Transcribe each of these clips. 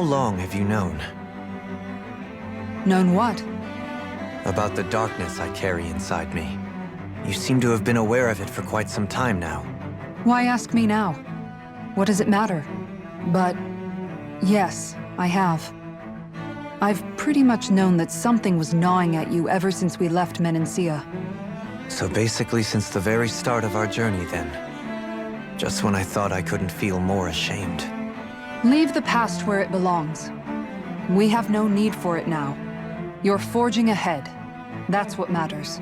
long have you known? Known what? About the darkness I carry inside me. You seem to have been aware of it for quite some time now. Why ask me now? What does it matter? But yes, I have. I've pretty much known that something was gnawing at you ever since we left Menancia. So basically since the very start of our journey then. Just when I thought I couldn't feel more ashamed. Leave the past where it belongs. We have no need for it now. You're forging ahead. That's what matters.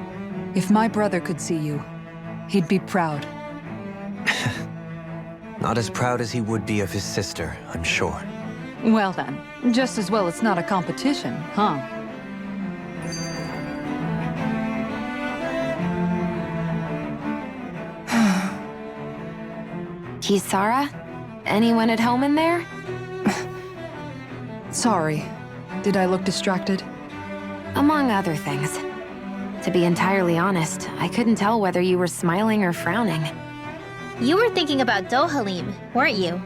If my brother could see you, he'd be proud. Not as proud as he would be of his sister, I'm sure. Well then, just as well it's not a competition, huh? Kisara? Anyone at home in there? Sorry. Did I look distracted? Among other things. To be entirely honest, I couldn't tell whether you were smiling or frowning. You were thinking about Dohalim, weren't you?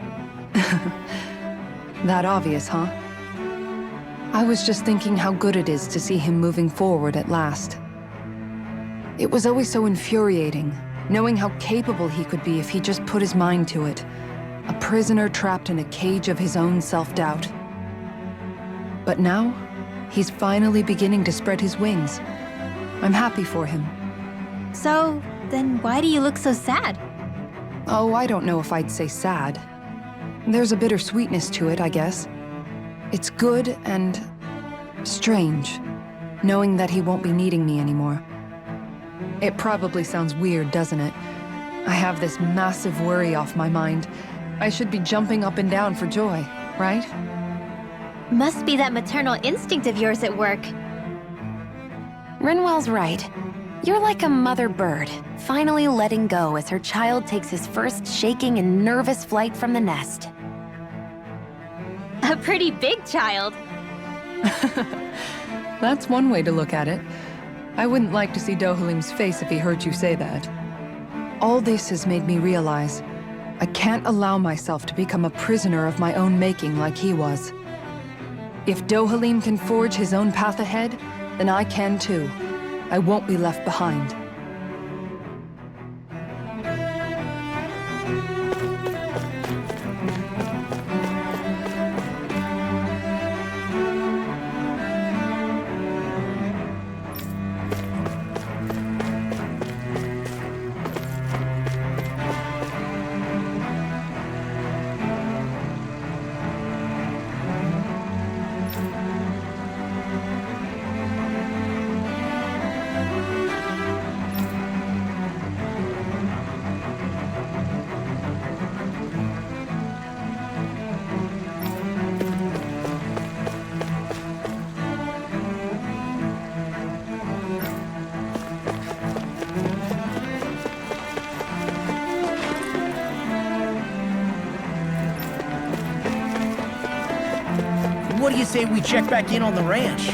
That obvious, huh? I was just thinking how good it is to see him moving forward at last. It was always so infuriating, knowing how capable he could be if he just put his mind to it. A prisoner trapped in a cage of his own self-doubt. But now, he's finally beginning to spread his wings. I'm happy for him. So, then why do you look so sad? Oh, I don't know if I'd say sad. There's a bittersweetness to it, I guess. It's good and strange, knowing that he won't be needing me anymore. It probably sounds weird, doesn't it? I have this massive worry off my mind. I should be jumping up and down for joy, right? Must be that maternal instinct of yours at work. Rinwell's right. You're like a mother bird, finally letting go as her child takes his first shaking and nervous flight from the nest. A pretty big child. That's one way to look at it. I wouldn't like to see Dohalim's face if he heard you say that. All this has made me realize I can't allow myself to become a prisoner of my own making like he was. If Dohalim can forge his own path ahead, then I can too. I won't be left behind. What do you say we check back in on the ranch?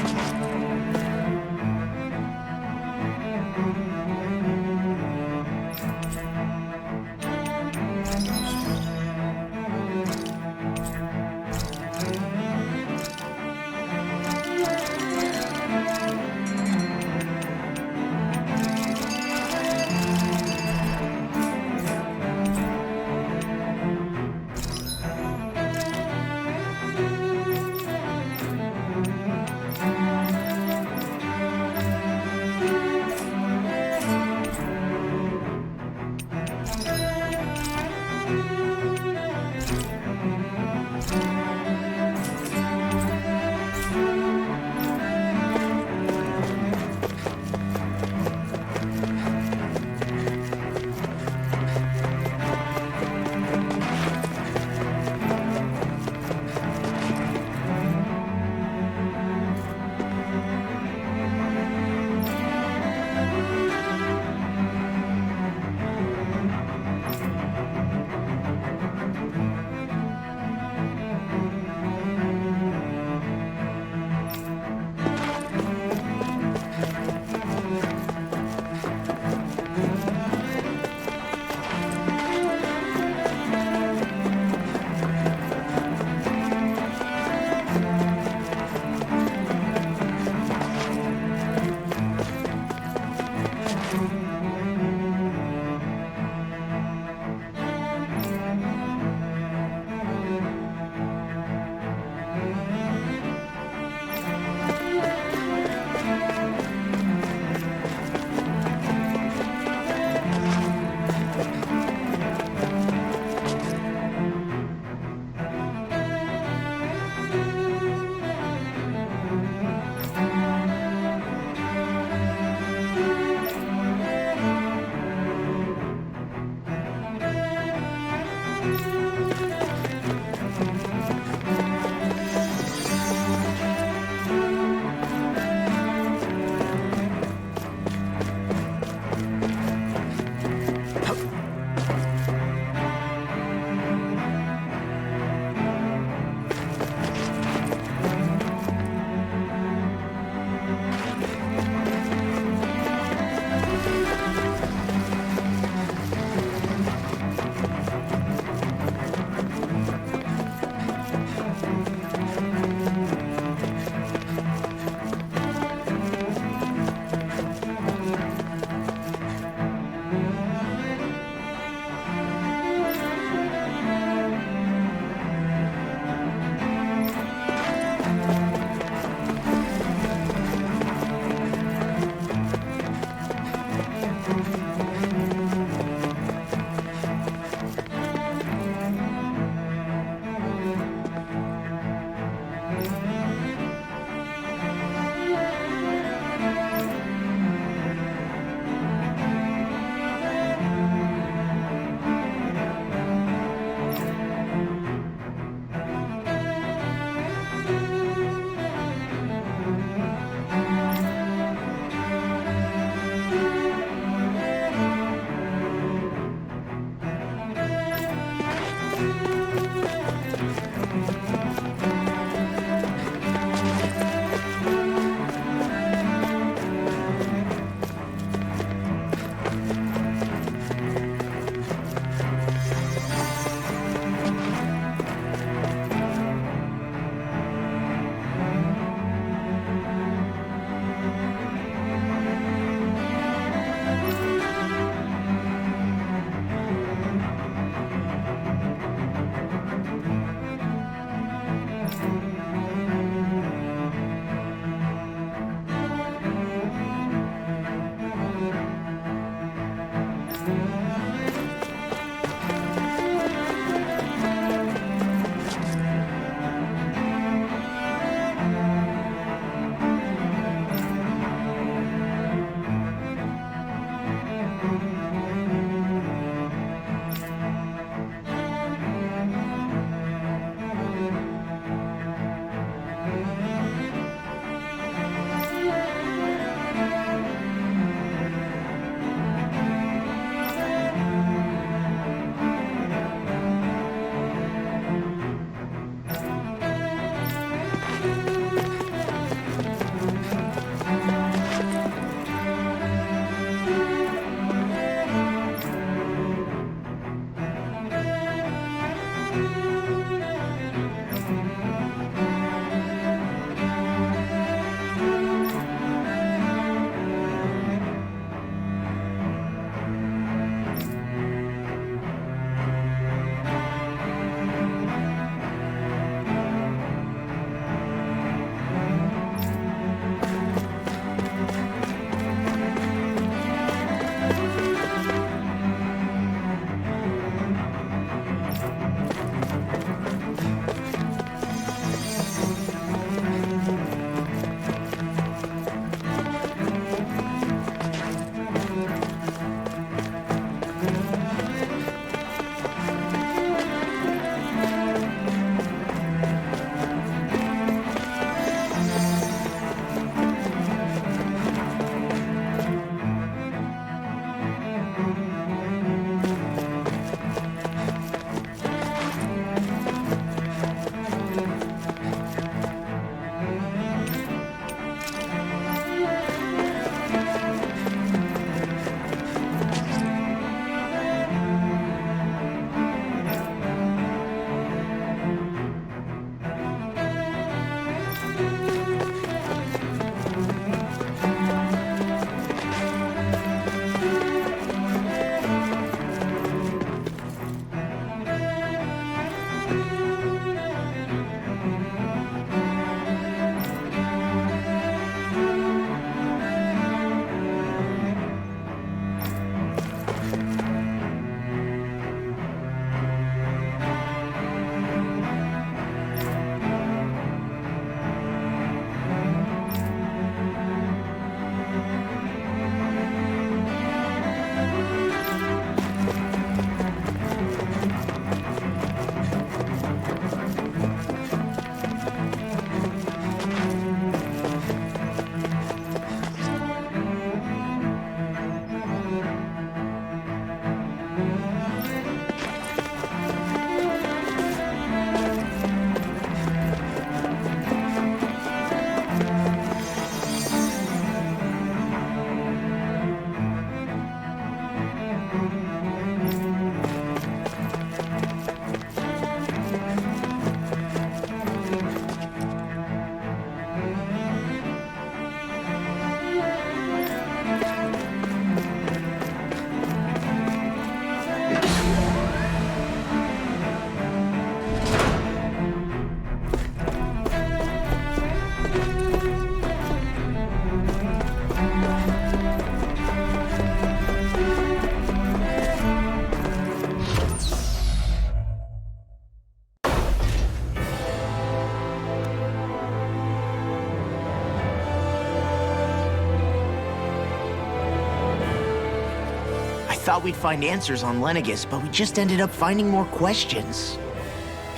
Thought we'd find answers on Lenegis, but we just ended up finding more questions.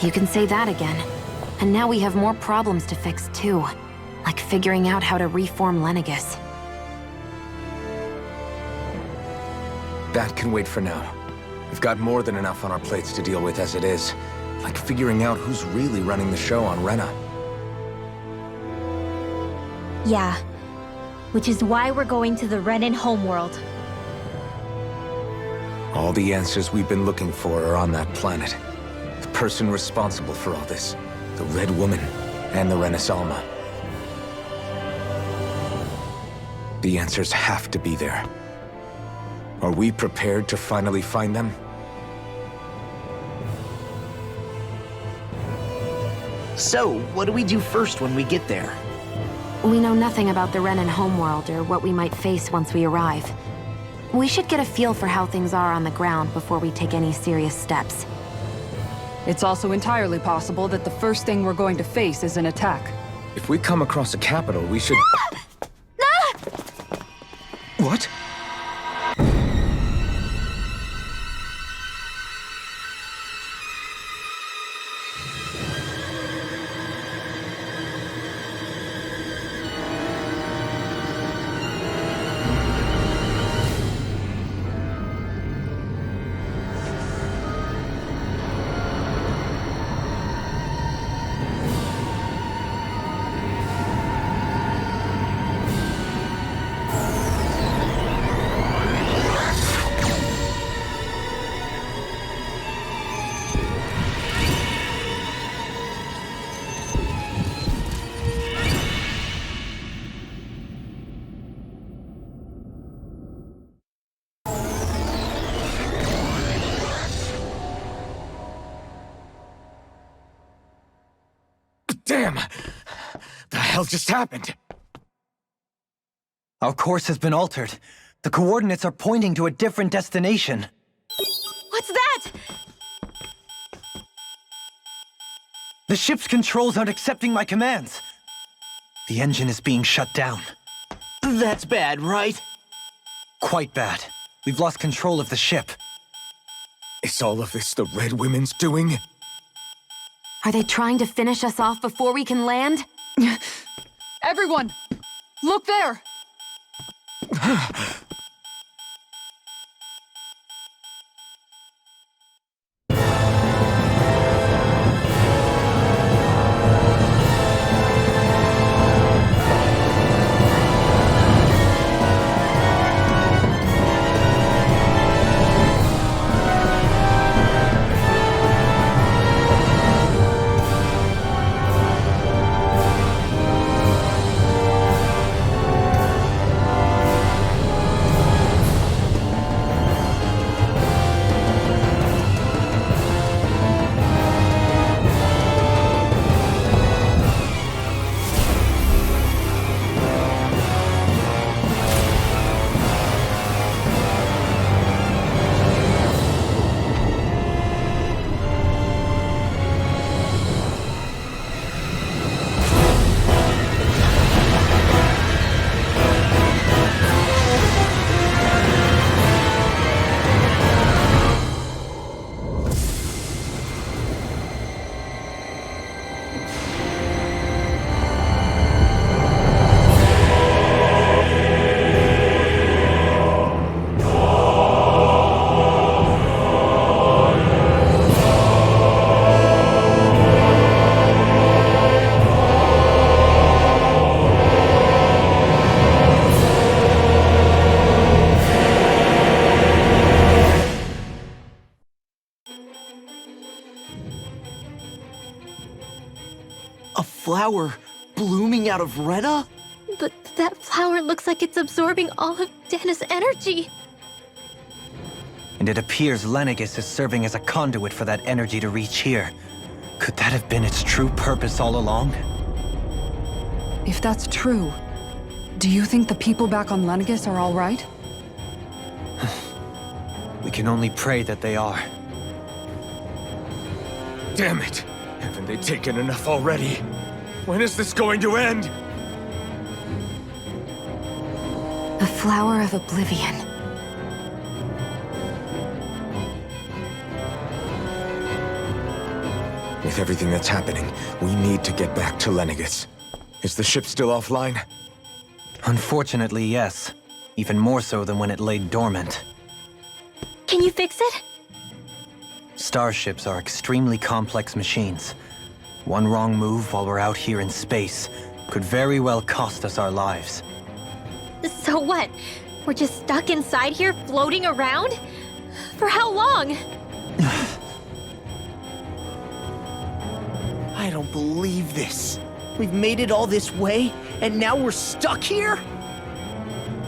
You can say that again. And now we have more problems to fix too. Like figuring out how to reform Lenegis. That can wait for now. We've got more than enough on our plates to deal with as it is. Like figuring out who's really running the show on Rena. Yeah. Which is why we're going to the Renan homeworld. All the answers we've been looking for are on that planet. The person responsible for all this. The Red Woman and the Renaissance. The answers have to be there. Are we prepared to finally find them? So, what do we do first when we get there? We know nothing about the Renan homeworld or what we might face once we arrive. We should get a feel for how things are on the ground before we take any serious steps. It's also entirely possible that the first thing we're going to face is an attack. If we come across a capital, we should... What? Damn! The hell just happened? Our course has been altered. The coordinates are pointing to a different destination. What's that? The ship's controls aren't accepting my commands. The engine is being shut down. That's bad, right? Quite bad. We've lost control of the ship. Is all of this the Red Women's doing? Are they trying to finish us off before we can land? Everyone! Look there! A flower blooming out of Retta? But that flower looks like it's absorbing all of Dana's energy. And it appears Lenegis is serving as a conduit for that energy to reach here. Could that have been its true purpose all along? If that's true, do you think the people back on Lenegis are all right? We can only pray that they are. Damn it! Haven't they taken enough already? When is this going to end? The Flower of Oblivion. With everything that's happening, we need to get back to Lenegis. Is the ship still offline? Unfortunately, yes. Even more so than when it lay dormant. Can you fix it? Starships are extremely complex machines. One wrong move while we're out here in space could very well cost us our lives. So what? We're just stuck inside here, floating around? For how long? I don't believe this. We've made it all this way, and now we're stuck here?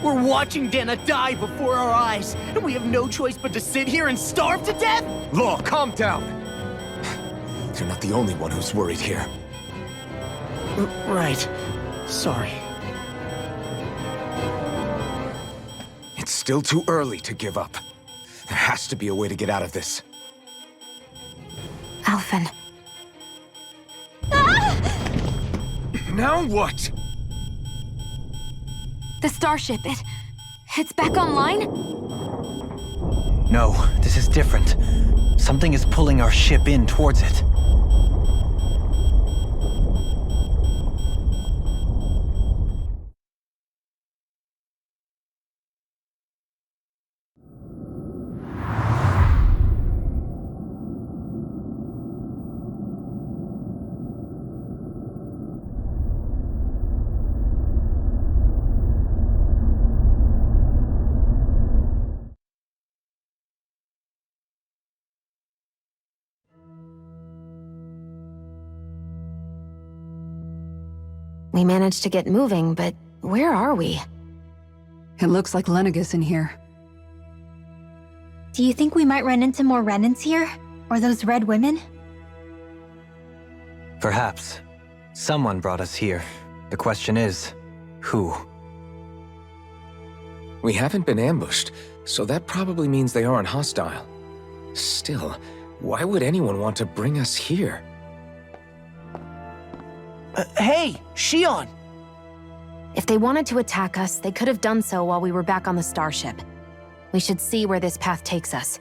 We're watching Dana die before our eyes, and we have no choice but to sit here and starve to death? Law, calm down! You're not the only one who's worried here. Right. Sorry. It's still too early to give up. There has to be a way to get out of this. Alphen. Now what? The starship, it's back online? No, this is different. Something is pulling our ship in towards it. We managed to get moving, but where are we? It looks like Lenegis in here. Do you think we might run into more remnants here? Or those red women? Perhaps. Someone brought us here. The question is, who? We haven't been ambushed, so that probably means they aren't hostile. Still, why would anyone want to bring us here? Hey, Shion! If they wanted to attack us, they could have done so while we were back on the starship. We should see where this path takes us.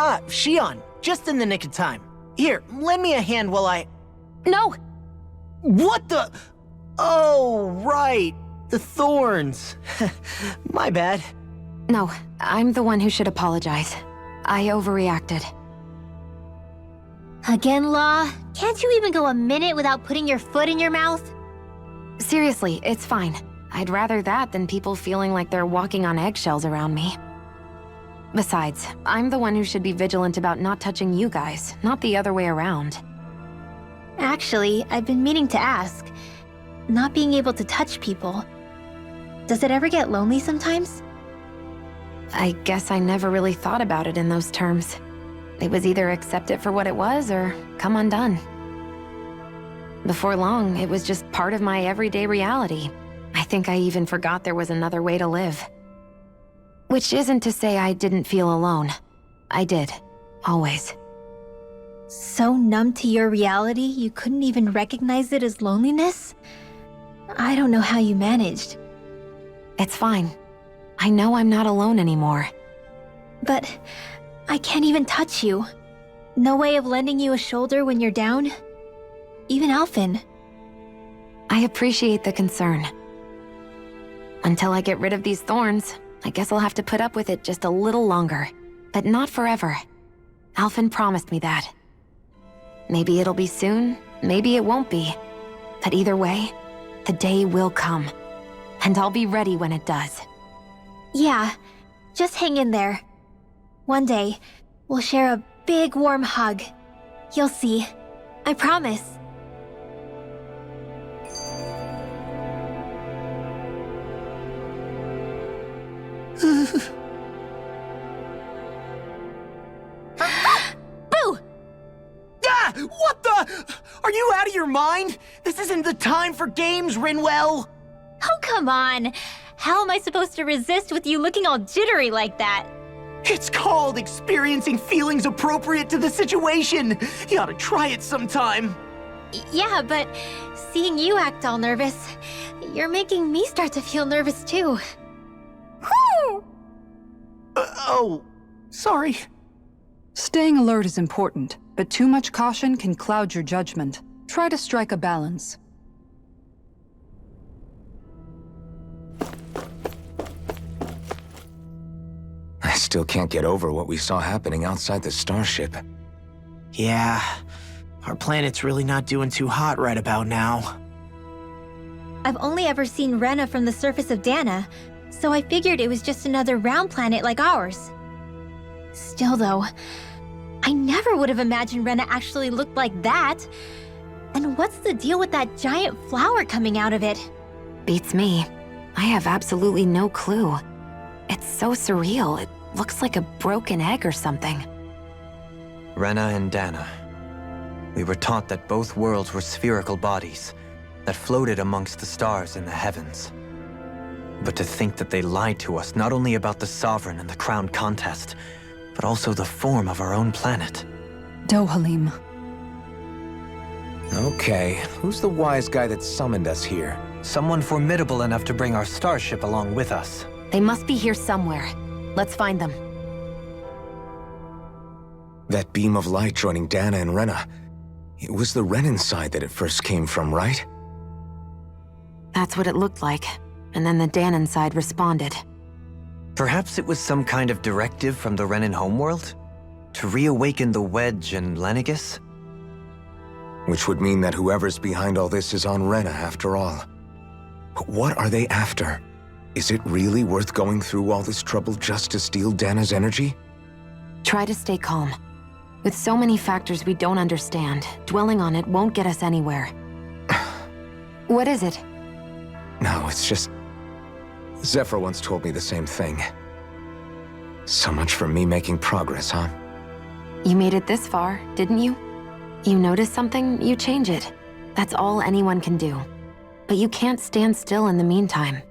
Ah, Shion, just in the nick of time. Here, lend me a hand while I... No! What the... Oh, right. The thorns. My bad. No, I'm the one who should apologize. I overreacted. Again, Law? Can't you even go a minute without putting your foot in your mouth? Seriously, it's fine. I'd rather that than people feeling like they're walking on eggshells around me. Besides, I'm the one who should be vigilant about not touching you guys, not the other way around. Actually, I've been meaning to ask. Not being able to touch people. Does it ever get lonely sometimes? I guess I never really thought about it in those terms. It was either accept it for what it was or come undone. Before long, it was just part of my everyday reality. I think I even forgot there was another way to live. Which isn't to say I didn't feel alone. I did. Always. So numb to your reality, you couldn't even recognize it as loneliness? I don't know how you managed. It's fine. I know I'm not alone anymore. But I can't even touch you. No way of lending you a shoulder when you're down? Even Alphen. I appreciate the concern. Until I get rid of these thorns, I guess I'll have to put up with it just a little longer. But not forever. Alphen promised me that. Maybe it'll be soon, maybe it won't be. But either way, the day will come. And I'll be ready when it does. Yeah, just hang in there. One day, we'll share a big warm hug. You'll see. I promise. Boo! Ah! What the? Are you out of your mind? This isn't the time for games, Rinwell! Oh, come on. How am I supposed to resist with you looking all jittery like that? It's called experiencing feelings appropriate to the situation. You ought to try it sometime. Yeah, but seeing you act all nervous, you're making me start to feel nervous too. Oh, sorry. Staying alert is important, but too much caution can cloud your judgment. Try to strike a balance. I still can't get over what we saw happening outside the starship. Yeah, our planet's really not doing too hot right about now. I've only ever seen Rena from the surface of Dana, so I figured it was just another round planet like ours. Still though, I never would have imagined Rena actually looked like that. And what's the deal with that giant flower coming out of it? Beats me. I have absolutely no clue. It's so surreal. It looks like a broken egg or something. Rena and Dana. We were taught that both worlds were spherical bodies that floated amongst the stars in the heavens. But to think that they lied to us not only about the Sovereign and the Crown contest, but also the form of our own planet. Dohalim. Okay, who's the wise guy that summoned us here? Someone formidable enough to bring our starship along with us. They must be here somewhere. Let's find them. That beam of light joining Dana and Rena. It was the Renan side that it first came from, right? That's what it looked like. And then the Danon side responded. Perhaps it was some kind of directive from the Renan homeworld? To reawaken the Wedge and Lenegis? Which would mean that whoever's behind all this is on Rena after all. But what are they after? Is it really worth going through all this trouble just to steal Dana's energy? Try to stay calm. With so many factors we don't understand, dwelling on it won't get us anywhere. What is it? No, it's just... Zephyr once told me the same thing. So much for me making progress, huh? You made it this far, didn't you? You notice something, you change it. That's all anyone can do. But you can't stand still in the meantime.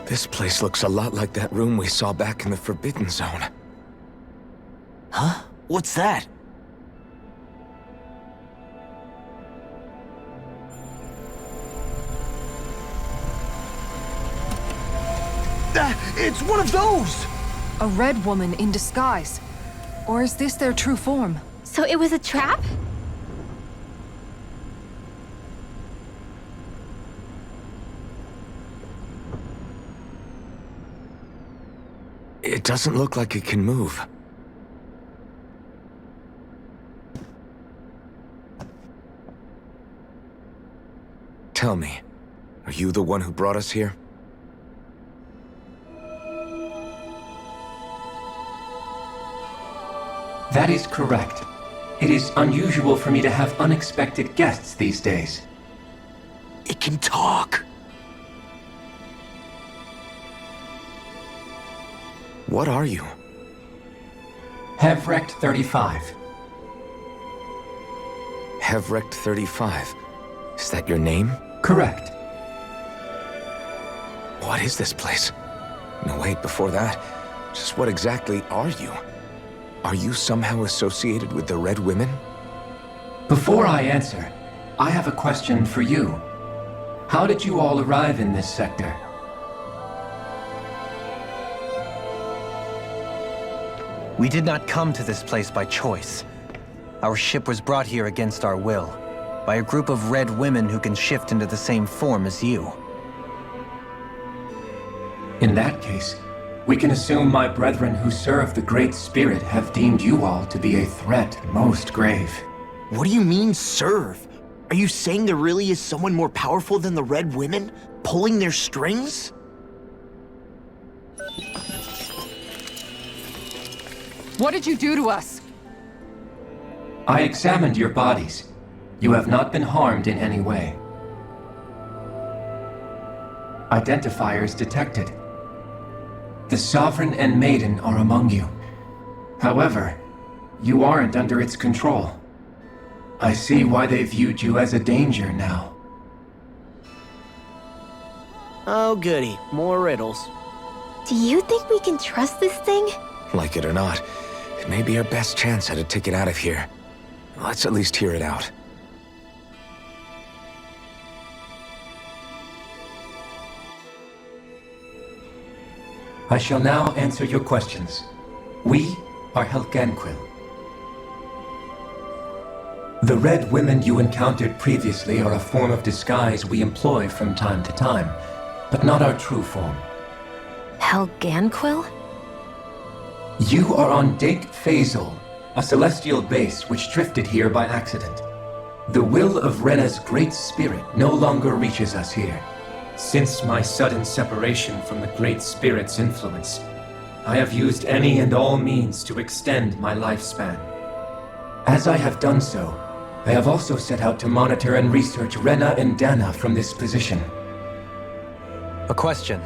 This place looks a lot like that room we saw back in the Forbidden Zone. Huh? What's that? It's one of those! A red woman in disguise. Or is this their true form? So it was a trap? It doesn't look like it can move. Tell me, are you the one who brought us here? That is correct. It is unusual for me to have unexpected guests these days. It can talk! What are you? Hevrect 35. Hevrect 35. Is that your name? Correct. What is this place? No, wait, before that, just what exactly are you? Are you somehow associated with the Red Women? Before I answer, I have a question for you. How did you all arrive in this sector? We did not come to this place by choice. Our ship was brought here against our will, by a group of red women who can shift into the same form as you. In that case, we can assume my brethren who serve the Great Spirit have deemed you all to be a threat most grave. What do you mean, serve? Are you saying there really is someone more powerful than the Red Women, pulling their strings? What did you do to us? I examined your bodies. You have not been harmed in any way. Identifiers detected. The Sovereign and Maiden are among you. However, you aren't under its control. I see why they viewed you as a danger now. Oh goody, more riddles. Do you think we can trust this thing? Like it or not, it may be our best chance at a ticket out of here. Let's at least hear it out. I shall now answer your questions. We are Helganquil. The red women you encountered previously are a form of disguise we employ from time to time, but not our true form. Helganquil? You are on Daeq Faezol, a celestial base which drifted here by accident. The will of Rena's great spirit no longer reaches us here. Since my sudden separation from the Great Spirit's influence, I have used any and all means to extend my lifespan. As I have done so, I have also set out to monitor and research Rena and Dana from this position. A question.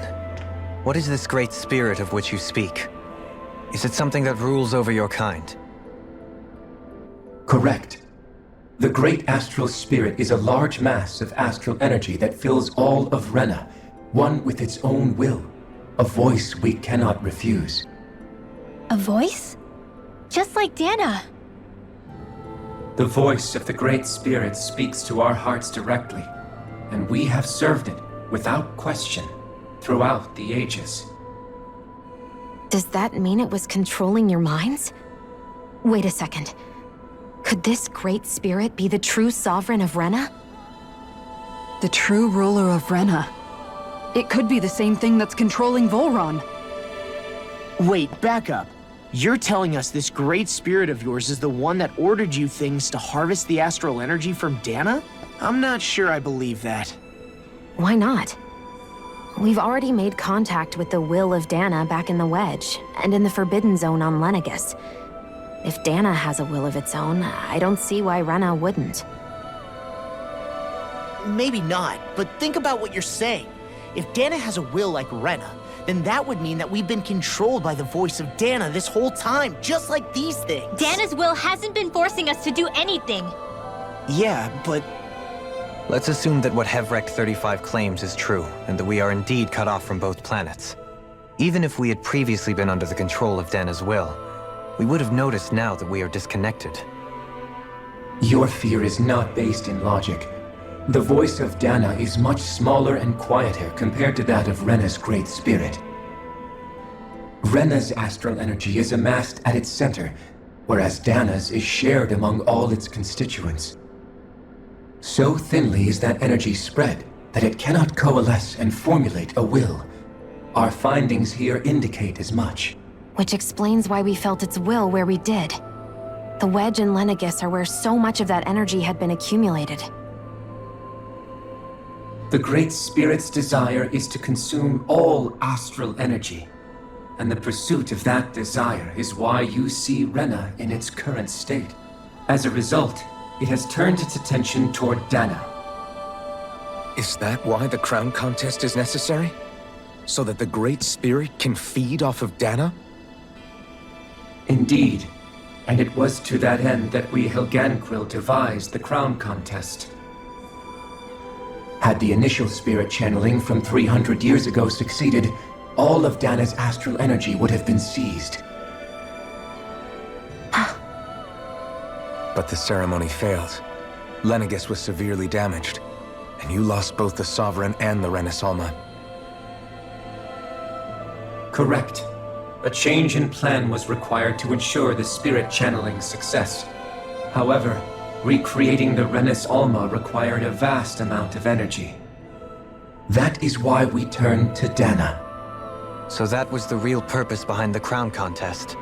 What is this great spirit of which you speak? Is it something that rules over your kind? Correct. The Great Astral Spirit is a large mass of astral energy that fills all of Rena, one with its own will, a voice we cannot refuse. A voice? Just like Dana. The voice of the Great Spirit speaks to our hearts directly, and we have served it, without question, throughout the ages. Does that mean it was controlling your minds? Wait a second. Could this Great Spirit be the true sovereign of Rena? The true ruler of Rena. It could be the same thing that's controlling Volron. Wait, back up. You're telling us this great spirit of yours is the one that ordered you things to harvest the astral energy from Dana? I'm not sure I believe that. Why not? We've already made contact with the will of Dana back in the Wedge, and in the Forbidden Zone on Lenegus. If Dana has a will of its own, I don't see why Rena wouldn't. Maybe not, but think about what you're saying. If Dana has a will like Rena, then that would mean that we've been controlled by the voice of Dana this whole time, just like these things. Dana's will hasn't been forcing us to do anything. Yeah, but... Let's assume that what Hevrect 35 claims is true, and that we are indeed cut off from both planets. Even if we had previously been under the control of Dana's will, we would have noticed now that we are disconnected. Your fear is not based in logic. The voice of Dana is much smaller and quieter compared to that of Rena's Great Spirit. Rena's astral energy is amassed at its center, whereas Dana's is shared among all its constituents. So thinly is that energy spread that it cannot coalesce and formulate a will. Our findings here indicate as much. Which explains why we felt its will where we did. The Wedge and Lenegus are where so much of that energy had been accumulated. The Great Spirit's desire is to consume all astral energy, and the pursuit of that desire is why you see Rena in its current state. As a result, it has turned its attention toward Dana. Is that why the crown contest is necessary? So that the Great Spirit can feed off of Dana? Indeed, and it was to that end that we Helganquil devised the crown contest. Had the initial spirit channeling from 300 years ago succeeded, all of Dana's astral energy would have been seized. But the ceremony failed. Lenegus was severely damaged, and you lost both the Sovereign and the Renasalma. Correct. A change in plan was required to ensure the spirit channeling's success. However, recreating the Renis Alma required a vast amount of energy. That is why we turned to Dana. So that was the real purpose behind the crown contest.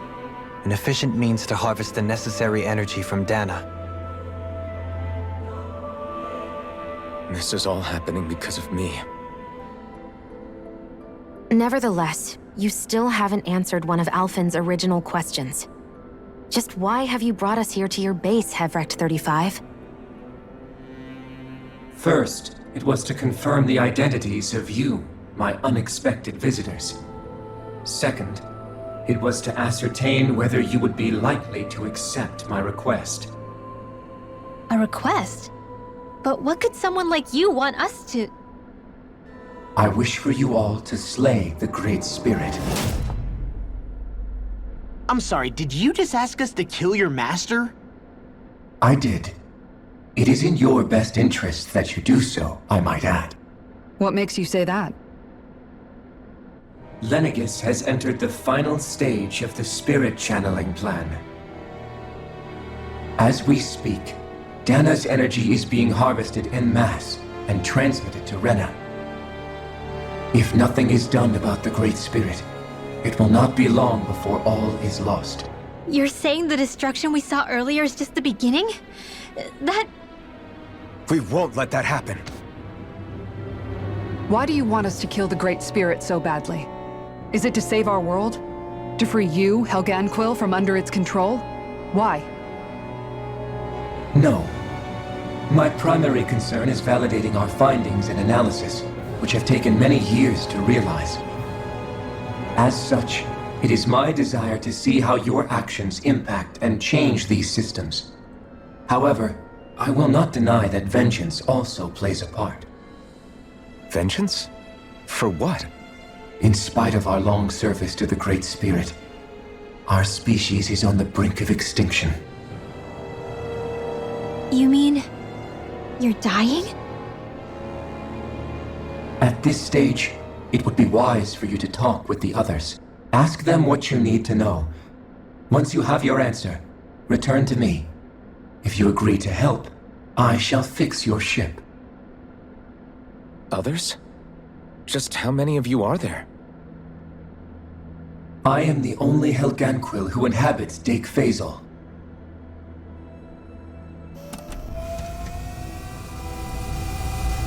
An efficient means to harvest the necessary energy from Dana. This is all happening because of me. Nevertheless, you still haven't answered one of Alphen's original questions. Just why have you brought us here to your base, Hevrect 35? First, it was to confirm the identities of you, my unexpected visitors. Second, it was to ascertain whether you would be likely to accept my request. A request? But what could someone like you want us to... I wish for you all to slay the Great Spirit. I'm sorry, did you just ask us to kill your master? I did. It is in your best interest that you do so, I might add. What makes you say that? Lenegis has entered the final stage of the spirit channeling plan. As we speak, Dana's energy is being harvested en masse and transmitted to Rena. If nothing is done about the Great Spirit, it will not be long before all is lost. You're saying the destruction we saw earlier is just the beginning? That... We won't let that happen. Why do you want us to kill the Great Spirit so badly? Is it to save our world? To free you, Helganquil, from under its control? Why? No. My primary concern is validating our findings and analysis, which have taken many years to realize. As such, it is my desire to see how your actions impact and change these systems. However, I will not deny that vengeance also plays a part. Vengeance? For what? In spite of our long service to the Great Spirit, our species is on the brink of extinction. You mean... you're dying? At this stage, it would be wise for you to talk with the others. Ask them what you need to know. Once you have your answer, return to me. If you agree to help, I shall fix your ship. Others? Just how many of you are there? I am the only Helganquil who inhabits Daeq Faezol.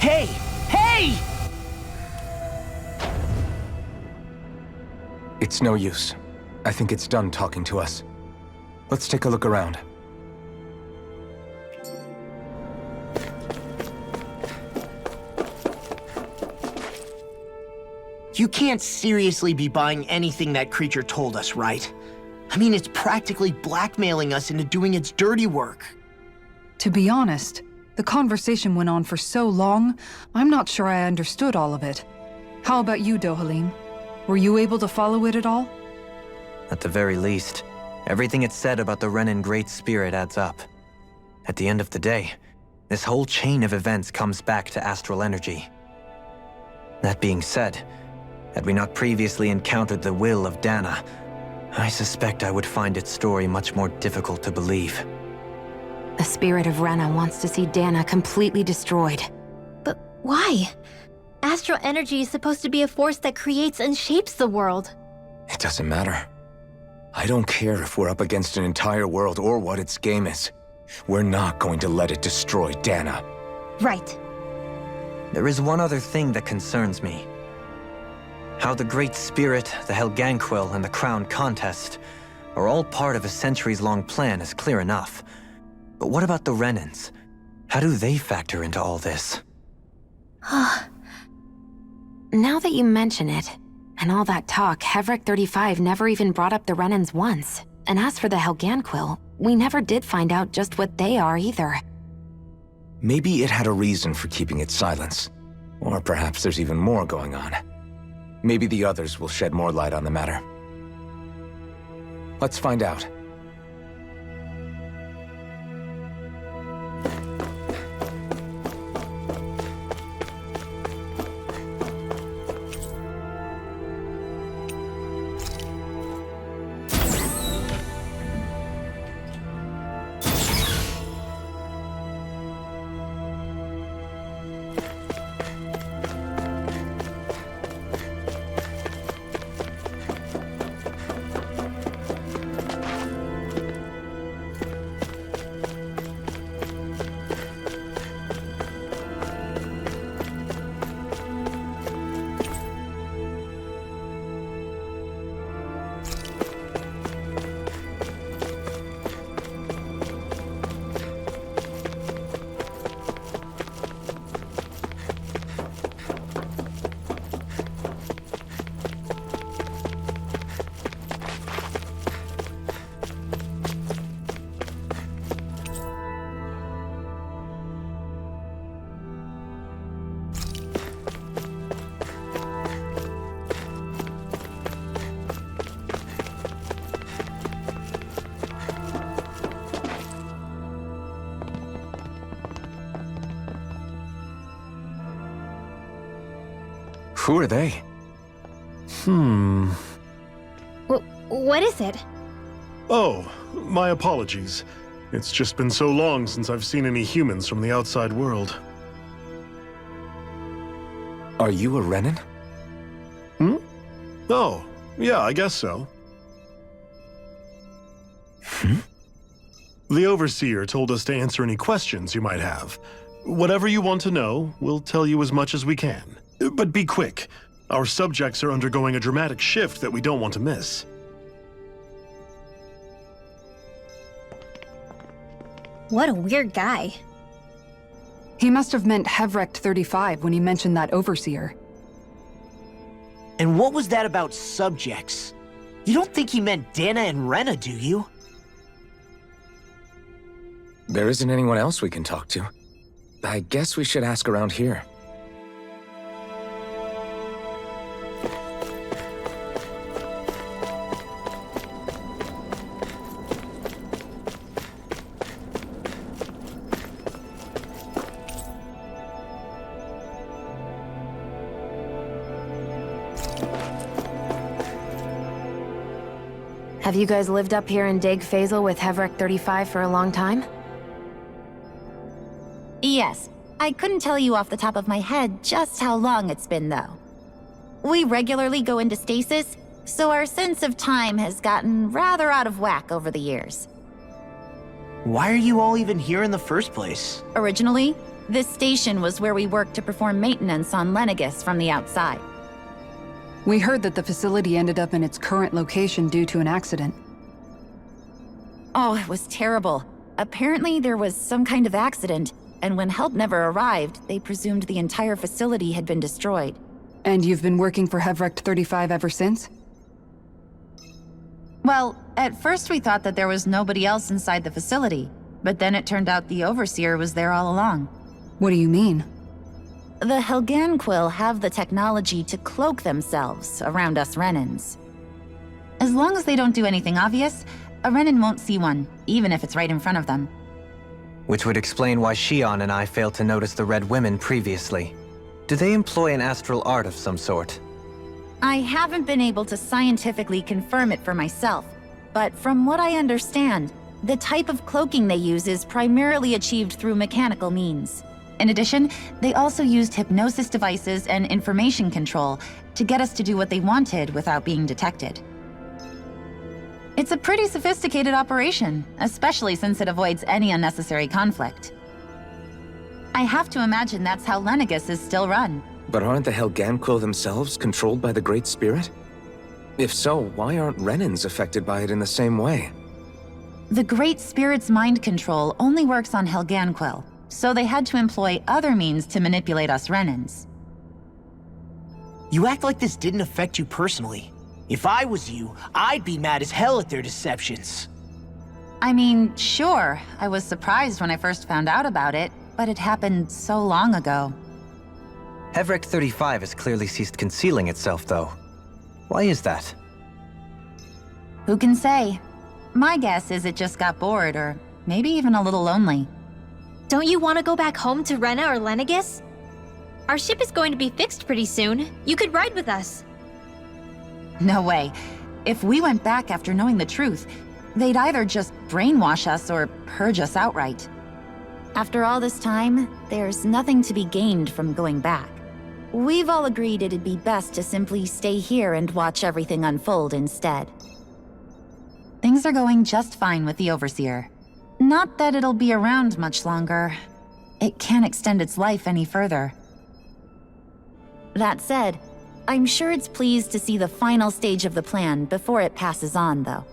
Hey! Hey! It's no use. I think it's done talking to us. Let's take a look around. You can't seriously be buying anything that creature told us, right? I mean, it's practically blackmailing us into doing its dirty work. To be honest, the conversation went on for so long, I'm not sure I understood all of it. How about you, Dohalim? Were you able to follow it at all? At the very least, everything it said about the Renan Great Spirit adds up. At the end of the day, this whole chain of events comes back to astral energy. That being said, had we not previously encountered the will of Dana, I suspect I would find its story much more difficult to believe. The spirit of Rena wants to see Dana completely destroyed. But why? Astral energy is supposed to be a force that creates and shapes the world. It doesn't matter. I don't care if we're up against an entire world or what its game is. We're not going to let it destroy Dana. Right. There is one other thing that concerns me. How the Great Spirit, the Helganquil, and the Crown Contest are all part of a centuries-long plan is clear enough. But what about the Renans? How do they factor into all this? Now that you mention it, and all that talk, Hevric 35 never even brought up the Renans once. And as for the Helganquil, we never did find out just what they are either. Maybe it had a reason for keeping its silence. Or perhaps there's even more going on. Maybe the others will shed more light on the matter. Let's find out. Who are they? What is it? Oh, my apologies. It's just been so long since I've seen any humans from the outside world. Are you a Renan? Oh, yeah, I guess so. The Overseer told us to answer any questions you might have. Whatever you want to know, we'll tell you as much as we can. But be quick. Our subjects are undergoing a dramatic shift that we don't want to miss. What a weird guy. He must have meant Hevrect 35 when he mentioned that Overseer. And what was that about subjects? You don't think he meant Dana and Rena, do you? There isn't anyone else we can talk to. I guess we should ask around here. Have you guys lived up here in Daeq Faezol with Hevrect 35 for a long time? Yes. I couldn't tell you off the top of my head just how long it's been, though. We regularly go into stasis, so our sense of time has gotten rather out of whack over the years. Why are you all even here in the first place? Originally, this station was where we worked to perform maintenance on Lenegis from the outside. We heard that the facility ended up in its current location due to an accident. Oh, it was terrible. Apparently there was some kind of accident, and when help never arrived, they presumed the entire facility had been destroyed. And you've been working for Hevrect 35 ever since? Well, at first we thought that there was nobody else inside the facility, but then it turned out the Overseer was there all along. What do you mean? The Helganquil have the technology to cloak themselves around us Renans. As long as they don't do anything obvious, a Renan won't see one, even if it's right in front of them. Which would explain why Shion and I failed to notice the Red Women previously. Do they employ an astral art of some sort? I haven't been able to scientifically confirm it for myself, but from what I understand, the type of cloaking they use is primarily achieved through mechanical means. In addition, they also used hypnosis devices and information control to get us to do what they wanted without being detected. It's a pretty sophisticated operation, especially since it avoids any unnecessary conflict. I have to imagine that's how Lenegis is still run. But aren't the Helganquil themselves controlled by the Great Spirit? If so, why aren't Renans affected by it in the same way? The Great Spirit's mind control only works on Helganquil, so they had to employ other means to manipulate us Renans. You act like this didn't affect you personally. If I was you, I'd be mad as hell at their deceptions. I mean, sure, I was surprised when I first found out about it, but it happened so long ago. Hevrect 35 has clearly ceased concealing itself, though. Why is that? Who can say? My guess is it just got bored, or maybe even a little lonely. Don't you want to go back home to Rena or Lenegis? Our ship is going to be fixed pretty soon. You could ride with us. No way. If we went back after knowing the truth, they'd either just brainwash us or purge us outright. After all this time, there's nothing to be gained from going back. We've all agreed it'd be best to simply stay here and watch everything unfold instead. Things are going just fine with the Overseer. Not that it'll be around much longer. It can't extend its life any further. That said, I'm sure it's pleased to see the final stage of the plan before it passes on, though.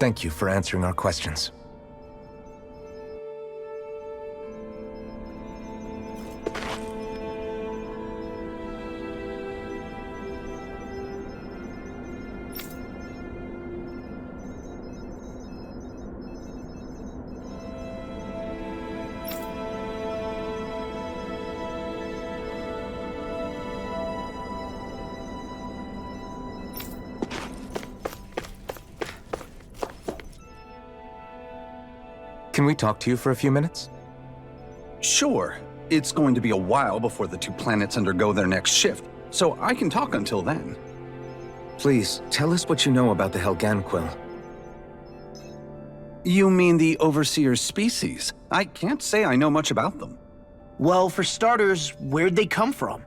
Thank you for answering our questions. Can we talk to you for a few minutes? Sure. It's going to be a while before the two planets undergo their next shift. so I can talk until then. Please, tell us what you know about the Helganquil. You mean the Overseer species? I can't say I know much about them. Well, for starters, where'd they come from?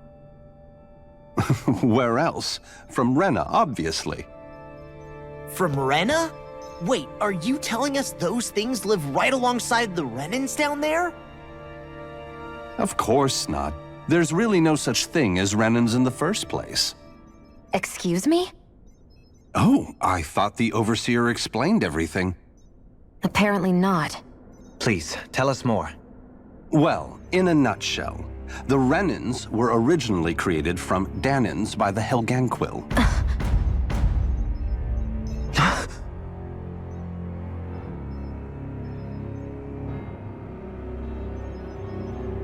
Where else? From Rena, obviously. From Rena? Wait, are you telling us those things live right alongside the Renans down there? Of course not. There's really no such thing as Renans in the first place. Excuse me? Oh, I thought the Overseer explained everything. Apparently not. Please, tell us more. Well, in a nutshell, the Renans were originally created from Danans by the Helganquil.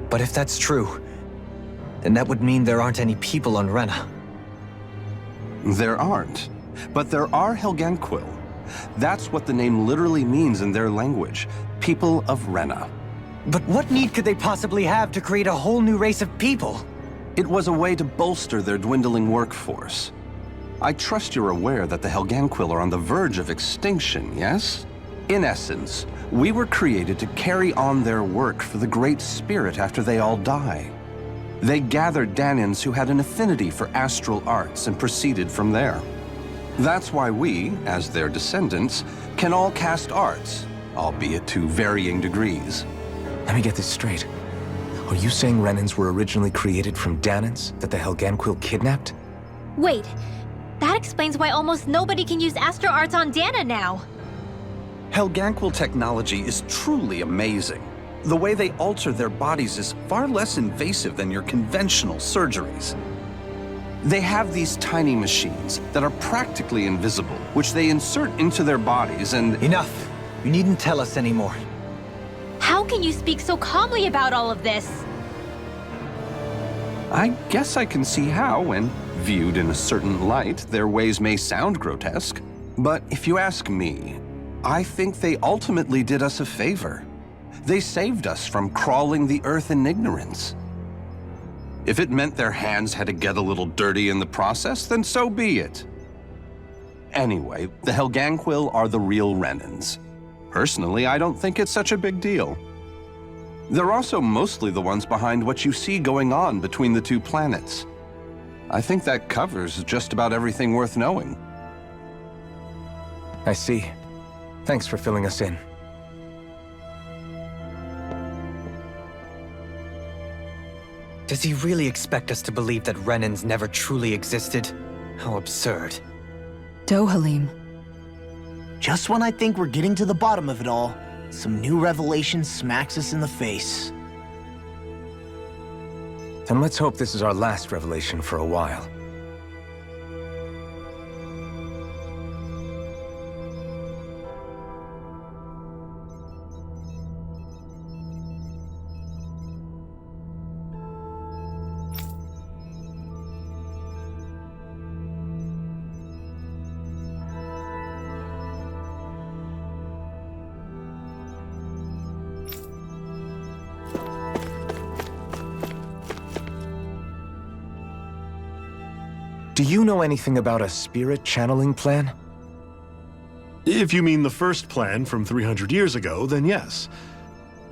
But if that's true, then that would mean there aren't any people on Rena. There aren't, but there are Helganquil. That's what the name literally means in their language, people of Rena. But what need could they possibly have to create a whole new race of people? It was a way to bolster their dwindling workforce. I trust you're aware that the Helganquil are on the verge of extinction, yes? In essence, we were created to carry on their work for the Great Spirit after they all die. They gathered Danans who had an affinity for astral arts and proceeded from there. That's why we, as their descendants, can all cast arts, albeit to varying degrees. Let me get this straight. Are you saying Renans were originally created from Danans that the Helganquil kidnapped? Wait, that explains why almost nobody can use astral arts on Dana now. Helganquil technology is truly amazing. The way they alter their bodies is far less invasive than your conventional surgeries. They have these tiny machines that are practically invisible, which they insert into their bodies and— Enough! You needn't tell us anymore. How can you speak so calmly about all of this? I guess I can see how, when viewed in a certain light, their ways may sound grotesque. But if you ask me, I think they ultimately did us a favor. They saved us from crawling the earth in ignorance. If it meant their hands had to get a little dirty in the process, then so be it. Anyway, the Helganquil are the real Renans. Personally, I don't think it's such a big deal. They're also mostly the ones behind what you see going on between the two planets. I think that covers just about everything worth knowing. I see. Thanks for filling us in. Does he really expect us to believe that Renans never truly existed? How absurd. Dohalim. Just when I think we're getting to the bottom of it all, some new revelation smacks us in the face. Then let's hope this is our last revelation for a while. Do you know anything about a spirit channeling plan? If you mean the first plan from 300 years ago, then yes.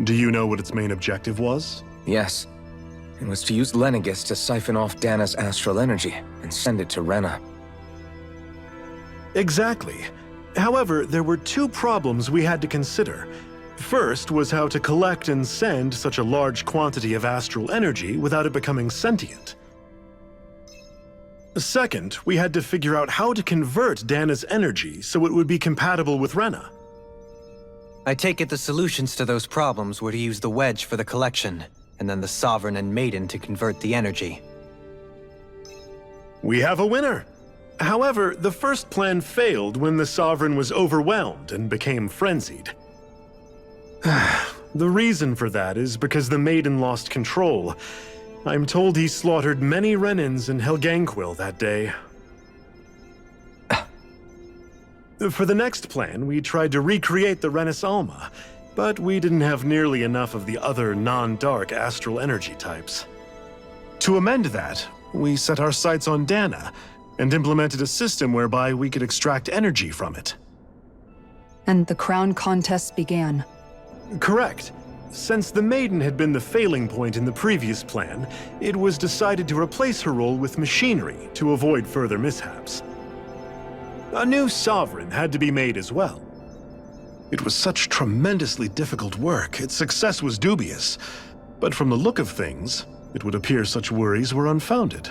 Do you know what its main objective was? Yes. It was to use Lenegis to siphon off Dana's astral energy and send it to Rena. Exactly. However, there were two problems we had to consider. First was how to collect and send such a large quantity of astral energy without it becoming sentient. Second, we had to figure out how to convert Dana's energy so it would be compatible with Rena. I take it the solutions to those problems were to use the wedge for the collection, and then the Sovereign and Maiden to convert the energy. We have a winner! However, the first plan failed when the Sovereign was overwhelmed and became frenzied. The reason for that is because the Maiden lost control. I'm told he slaughtered many Renans and Helganquil that day. For the next plan, we tried to recreate the Renis Alma, but we didn't have nearly enough of the other non-dark astral energy types. To amend that, We set our sights on Dana, and implemented a system whereby we could extract energy from it. And the crown contests began. Correct. Since the Maiden had been the failing point in the previous plan, it was decided to replace her role with machinery to avoid further mishaps. A new sovereign had to be made as well. It was such tremendously difficult work, its success was dubious. But from the look of things, it would appear such worries were unfounded.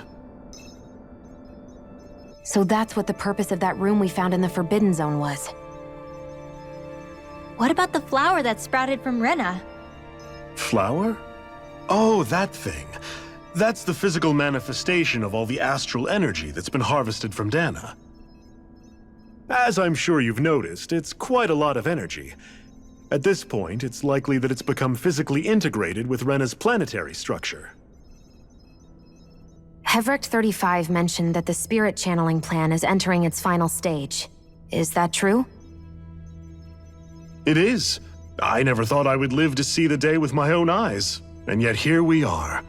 So that's what the purpose of that room we found in the Forbidden Zone was. What about the flower that sprouted from Rena? Flower? Oh, that thing. That's the physical manifestation of all the astral energy that's been harvested from Dana. As I'm sure you've noticed, it's quite a lot of energy. At this point, it's likely that it's become physically integrated with Rena's planetary structure. Hevrecht 35 mentioned that the spirit channeling plan is entering its final stage. Is that true? It is. I never thought I would live to see the day with my own eyes, and yet here we are.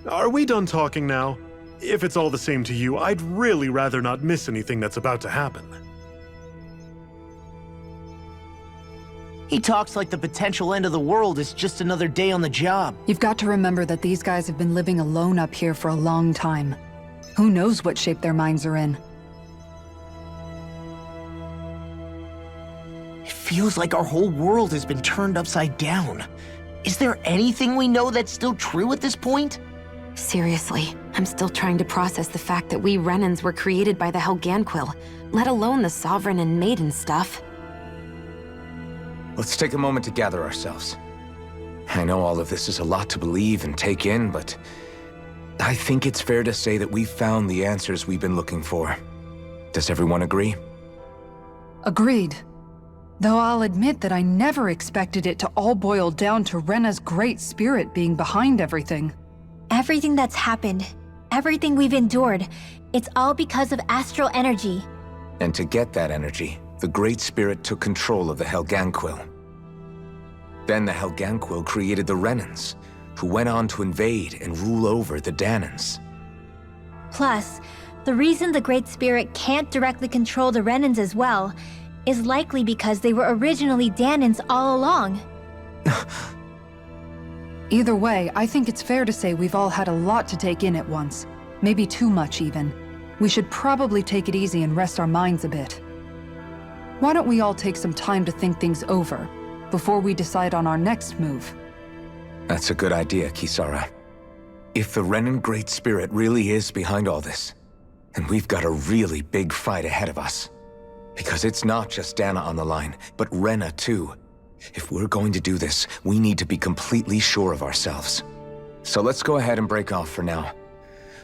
Are we done talking now? If it's all the same to you, I'd really rather not miss anything that's about to happen. He talks like the potential end of the world is just another day on the job. You've got to remember that these guys have been living alone up here for a long time. Who knows what shape their minds are in? It feels like our whole world has been turned upside down. Is there anything we know that's still true at this point? Seriously, I'm still trying to process the fact that we Renans were created by the Helganquil, let alone the Sovereign and Maiden stuff. Let's take a moment to gather ourselves. I know all of this is a lot to believe and take in, but I think it's fair to say that we've found the answers we've been looking for. Does everyone agree? Agreed. Though I'll admit that I never expected it to all boil down to Rena's great spirit being behind everything. Everything that's happened, everything we've endured, it's all because of astral energy. And to get that energy, the Great Spirit took control of the Helganquil. Then the Helganquil created the Renans, who went on to invade and rule over the Danans. Plus, the reason the Great Spirit can't directly control the Renans as well is likely because they were originally Danans all along. Either way, I think it's fair to say we've all had a lot to take in at once. Maybe too much, even. We should probably take it easy and rest our minds a bit. Why don't we all take some time to think things over, before we decide on our next move? That's a good idea, Kisara. If the Renan Great Spirit really is behind all this, then we've got a really big fight ahead of us. Because it's not just Dana on the line, but Rena too. If we're going to do this, we need to be completely sure of ourselves. So let's go ahead and break off for now.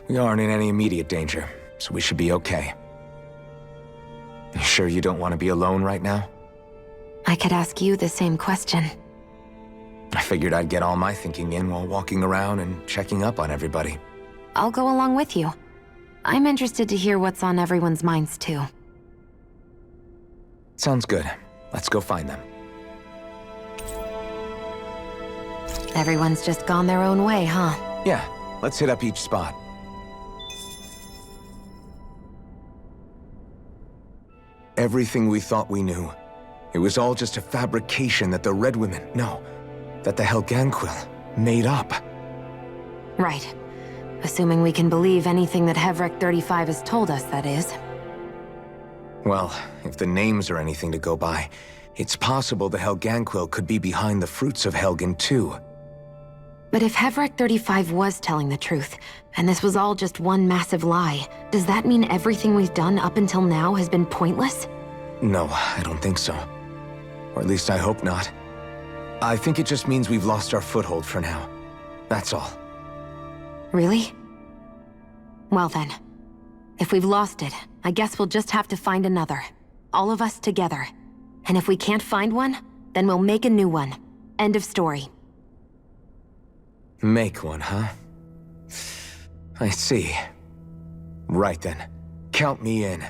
We aren't in any immediate danger, so we should be okay. You sure you don't want to be alone right now? I could ask you the same question. I figured I'd get all my thinking in while walking around and checking up on everybody. I'll go along with you. I'm interested to hear what's on everyone's minds too. Sounds good. Let's go find them. Everyone's just gone their own way, huh? Yeah, let's hit up each spot. Everything we thought we knew, it was all just a fabrication that the Red Women, that the Helganquil made up. Right. Assuming we can believe anything that Hevrecht 35 has told us, that is. Well, if the names are anything to go by, it's possible the Helganquil could be behind the fruits of Helgen too. But if Hevrecht 35 was telling the truth, and this was all just one massive lie, does that mean everything we've done up until now has been pointless? No, I don't think so. Or at least I hope not. I think it just means we've lost our foothold for now. That's all. Really? Well then, if we've lost it, I guess we'll just have to find another. All of us together. And if we can't find one, then we'll make a new one. End of story. Make one, huh? I see. Right then. Count me in.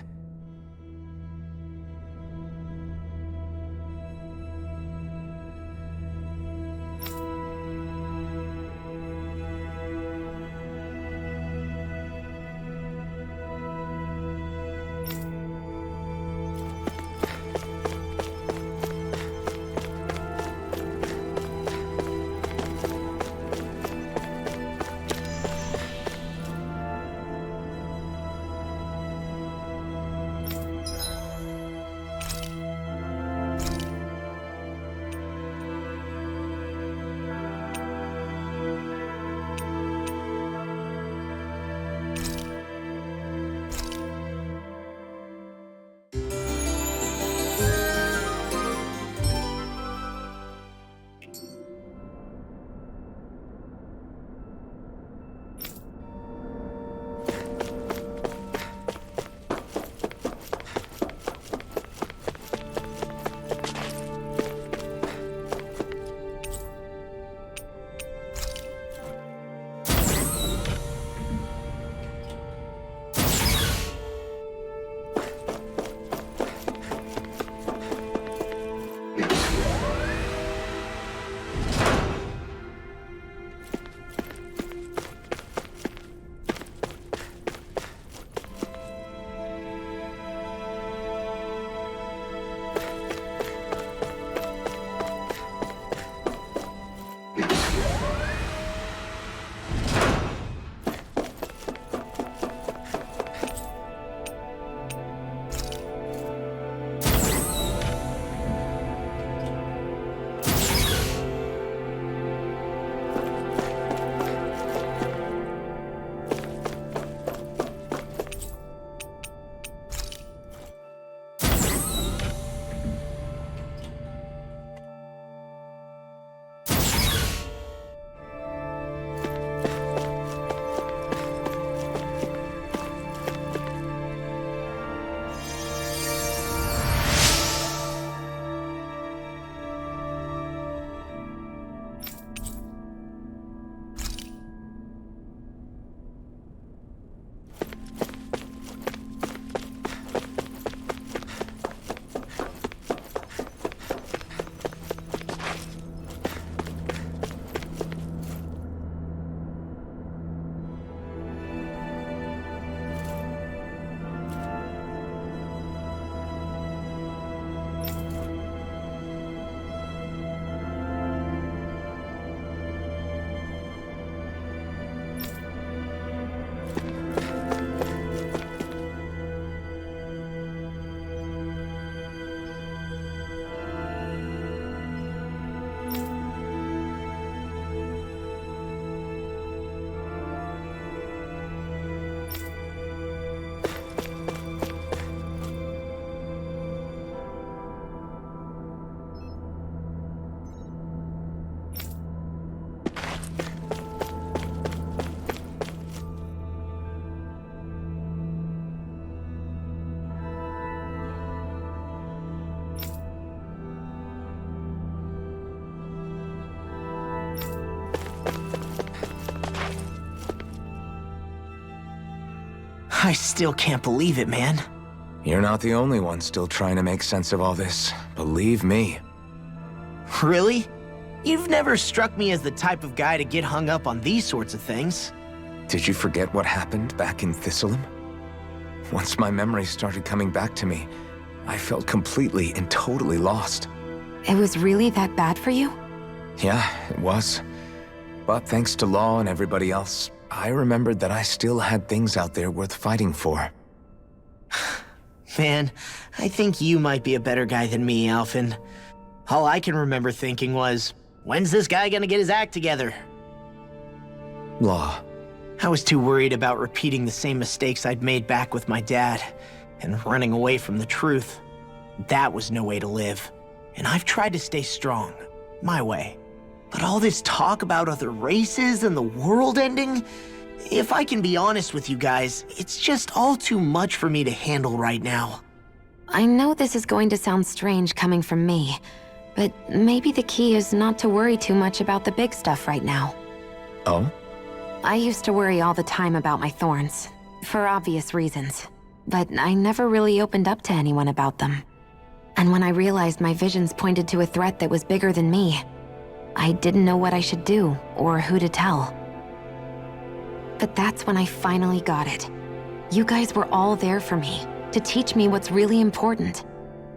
I still can't believe it, man. You're not the only one still trying to make sense of all this. Believe me. Really? You've never struck me as the type of guy to get hung up on these sorts of things. Did you forget what happened back in Thistleum? Once my memory started coming back to me, I felt completely and totally lost. It was really that bad for you? Yeah, it was. But thanks to Law and everybody else, I remembered that I still had things out there worth fighting for. Man, I think you might be a better guy than me, Alphen. All I can remember thinking was, when's this guy gonna get his act together? Law. I was too worried about repeating the same mistakes I'd made back with my dad, and running away from the truth. That was no way to live. And I've tried to stay strong, my way. But all this talk about other races and the world ending, if I can be honest with you guys, it's just all too much for me to handle right now. I know this is going to sound strange coming from me, but maybe the key is not to worry too much about the big stuff right now. Oh? I used to worry all the time about my thorns, for obvious reasons, but I never really opened up to anyone about them. And when I realized my visions pointed to a threat that was bigger than me, I didn't know what I should do or who to tell. But that's when I finally got it. You guys were all there for me, to teach me what's really important.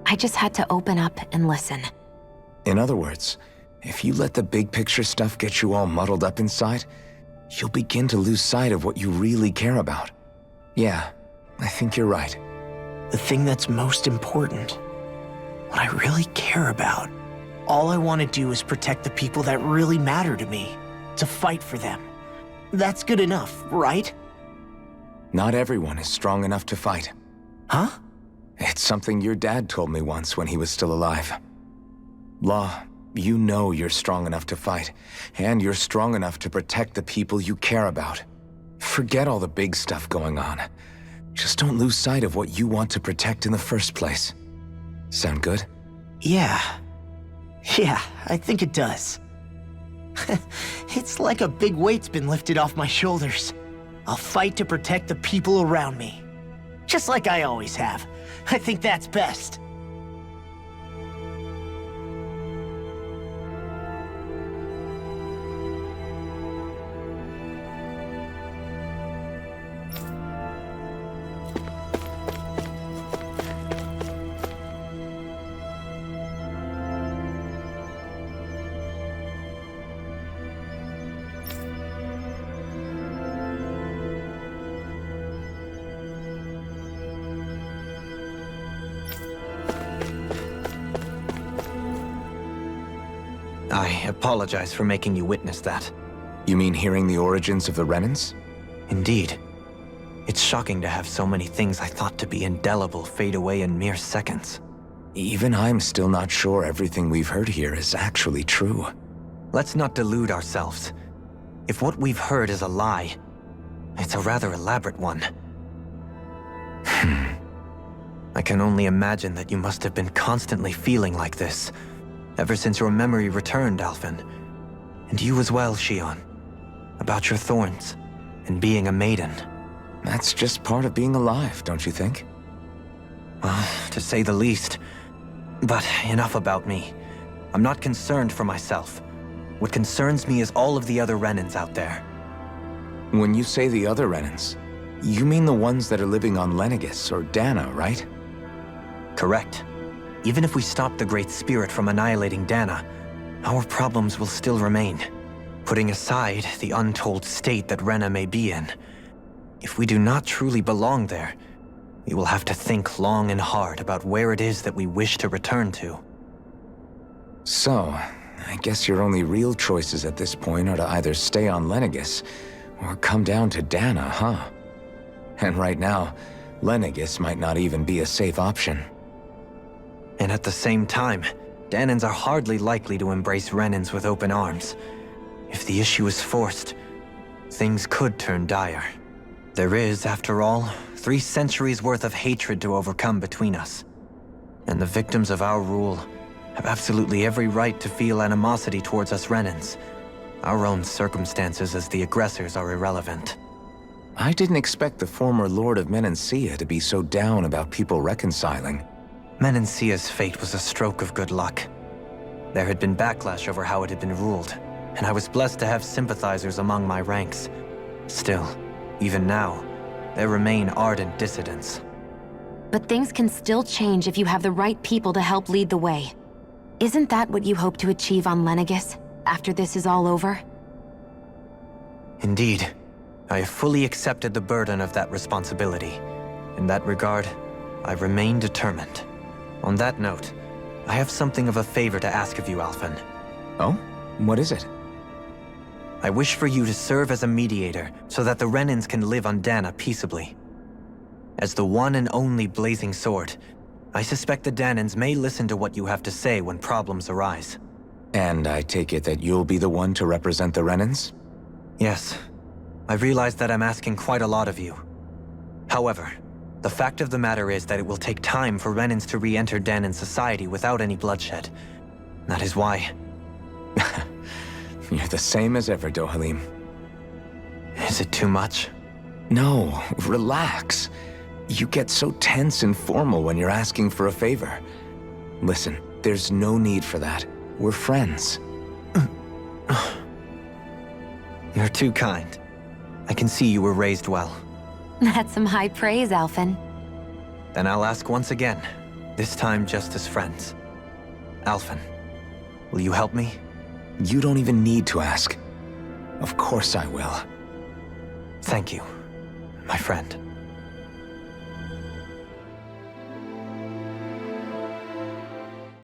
I just had to open up and listen. In other words, if you let the big picture stuff get you all muddled up inside, you'll begin to lose sight of what you really care about. Yeah, I think you're right. The thing that's most important, what I really care about. All I want to do is protect the people that really matter to me, to fight for them. That's good enough, right? Not everyone is strong enough to fight. Huh? It's something your dad told me once when he was still alive. Law, you know you're strong enough to fight, and you're strong enough to protect the people you care about. Forget all the big stuff going on. Just don't lose sight of what you want to protect in the first place. Sound good? Yeah, I think it does. It's like a big weight's been lifted off my shoulders. I'll fight to protect the people around me. Just like I always have. I think that's best. I apologize for making you witness that. You mean hearing the origins of the Renans? Indeed. It's shocking to have so many things I thought to be indelible fade away in mere seconds. Even I'm still not sure everything we've heard here is actually true. Let's not delude ourselves. If what we've heard is a lie, it's a rather elaborate one. I can only imagine that you must have been constantly feeling like this, ever since your memory returned, Alphen. And you as well, Shion. About your thorns, and being a maiden. That's just part of being alive, don't you think? Well, to say the least. But enough about me. I'm not concerned for myself. What concerns me is all of the other Renans out there. When you say the other Renans, you mean the ones that are living on Lenegis or Dana, right? Correct. Even if we stop the Great Spirit from annihilating Dana, our problems will still remain. Putting aside the untold state that Rena may be in, if we do not truly belong there, we will have to think long and hard about where it is that we wish to return to. So, I guess your only real choices at this point are to either stay on Lenegis or come down to Dana, huh? And right now, Lenegis might not even be a safe option. And at the same time, Danans are hardly likely to embrace Renans with open arms. If the issue is forced, things could turn dire. There is, after all, 3 centuries worth of hatred to overcome between us. And the victims of our rule have absolutely every right to feel animosity towards us Renans. Our own circumstances as the aggressors are irrelevant. I didn't expect the former Lord of Menancia to be so down about people reconciling. Menancia's fate was a stroke of good luck. There had been backlash over how it had been ruled, and I was blessed to have sympathizers among my ranks. Still, even now, there remain ardent dissidents. But things can still change if you have the right people to help lead the way. Isn't that what you hope to achieve on Lenegis, after this is all over? Indeed. I have fully accepted the burden of that responsibility. In that regard, I remain determined. On that note, I have something of a favor to ask of you, Alphen. Oh? What is it? I wish for you to serve as a mediator so that the Renans can live on Dana peaceably. As the one and only Blazing Sword, I suspect the Danans may listen to what you have to say when problems arise. And I take it that you'll be the one to represent the Renans? Yes. I realize that I'm asking quite a lot of you. However, the fact of the matter is that it will take time for Renans to re-enter Danan society without any bloodshed. That is why... You're the same as ever, Dohalim. Is it too much? No, relax. You get so tense and formal when you're asking for a favor. Listen, there's no need for that. We're friends. You're too kind. I can see you were raised well. That's some high praise, Alphen. Then I'll ask once again, this time just as friends. Alphen, will you help me? You don't even need to ask. Of course I will. Thank you, my friend.